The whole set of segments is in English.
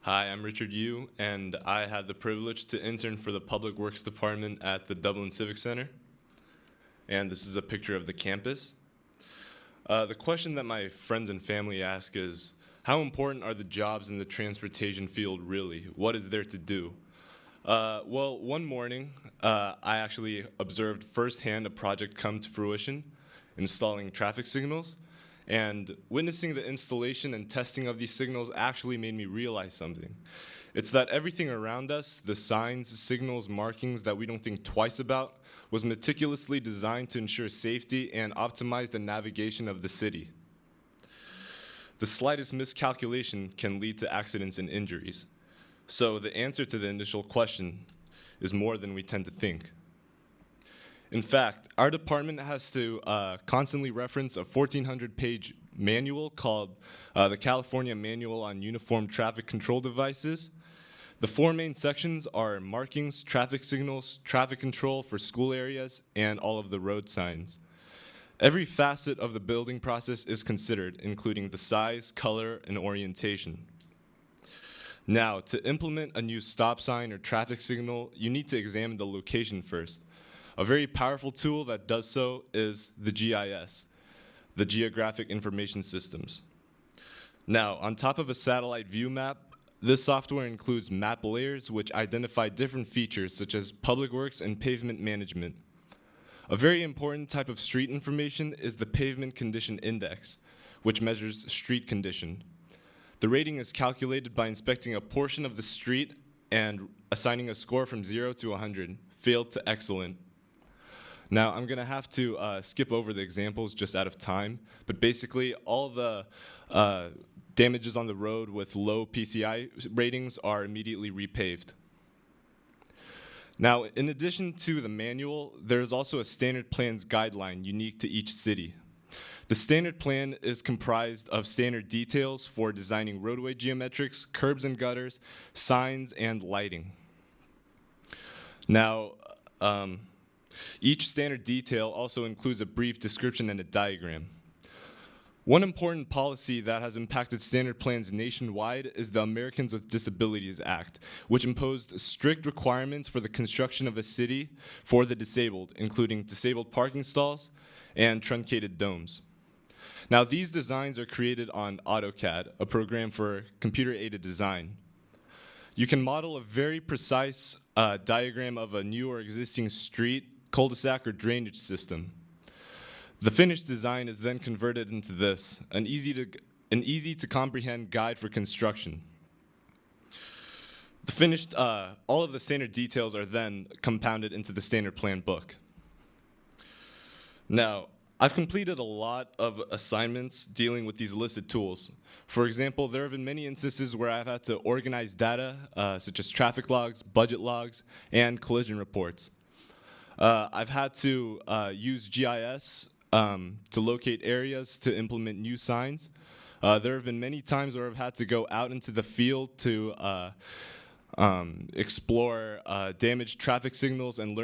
Hi, I'm Richard Yu, and I had the privilege to intern for the Public Works Department at the Dublin Civic Center. And this is a picture of the campus. The question that my friends and family ask is, how important are the jobs in the transportation field really? What is there to do? Well, one morning, I actually observed firsthand a project come to fruition, installing traffic signals. And witnessing the installation and testing of these signals actually made me realize something. It's that everything around us, the signs, signals, markings that we don't think twice about, was meticulously designed to ensure safety and optimize the navigation of the city. The slightest miscalculation can lead to accidents and injuries. So the answer to the initial question is more than we tend to think. In fact, our department has to constantly reference a 1,400-page manual called the California Manual on Uniform Traffic Control Devices. The four main sections are markings, traffic signals, traffic control for school areas, and all of the road signs. Every facet of the building process is considered, including the size, color, and orientation. Now, to implement a new stop sign or traffic signal, you need to examine the location first. A very powerful tool that does so is the GIS, the Geographic Information Systems. Now, on top of a satellite view map, this software includes map layers which identify different features such as public works and pavement management. A very important type of street information is the Pavement Condition Index, which measures street condition. The rating is calculated by inspecting a portion of the street and assigning a score from 0 to 100, failed to excellent. Now, I'm going to have to skip over the examples just out of time, but basically all the damages on the road with low PCI ratings are immediately repaved. Now, in addition to the manual, there is also a standard plans guideline unique to each city. The standard plan is comprised of standard details for designing roadway geometrics, curbs and gutters, signs, and lighting. Now, each standard detail also includes a brief description and a diagram. One important policy that has impacted standard plans nationwide is the Americans with Disabilities Act, which imposed strict requirements for the construction of a city for the disabled, including disabled parking stalls and truncated domes. Now, these designs are created on AutoCAD, a program for computer-aided design. You can model a very precise diagram of a new or existing street, cul-de-sac, or drainage system. The finished design is then converted into this, an easy to comprehend guide for construction. The finished, all of the standard details are then compounded into the standard plan book. Now, I've completed a lot of assignments dealing with these listed tools. For example, there have been many instances where I've had to organize data, such as traffic logs, budget logs, and collision reports. I've had to use GIS to locate areas to implement new signs. There have been many times where I've had to go out into the field to explore damaged traffic signals and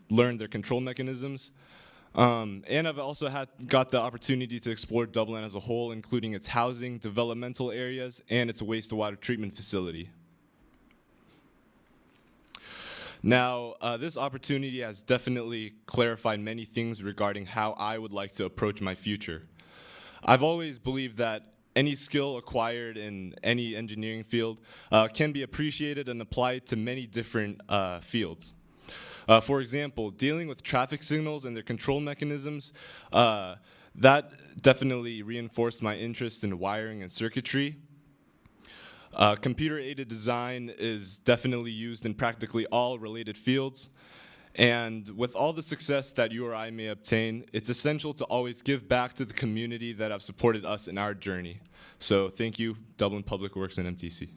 learn their control mechanisms. And I've also got the opportunity to explore Dublin as a whole, including its housing, developmental areas, and its wastewater treatment facility. Now, this opportunity has definitely clarified many things regarding how I would like to approach my future. I've always believed that any skill acquired in any engineering field can be appreciated and applied to many different fields. For example, dealing with traffic signals and their control mechanisms, that definitely reinforced my interest in wiring and circuitry. Computer-aided design is definitely used in practically all related fields. And with all the success that you or I may obtain, it's essential to always give back to the community that have supported us in our journey. So thank you, Dublin Public Works and MTC.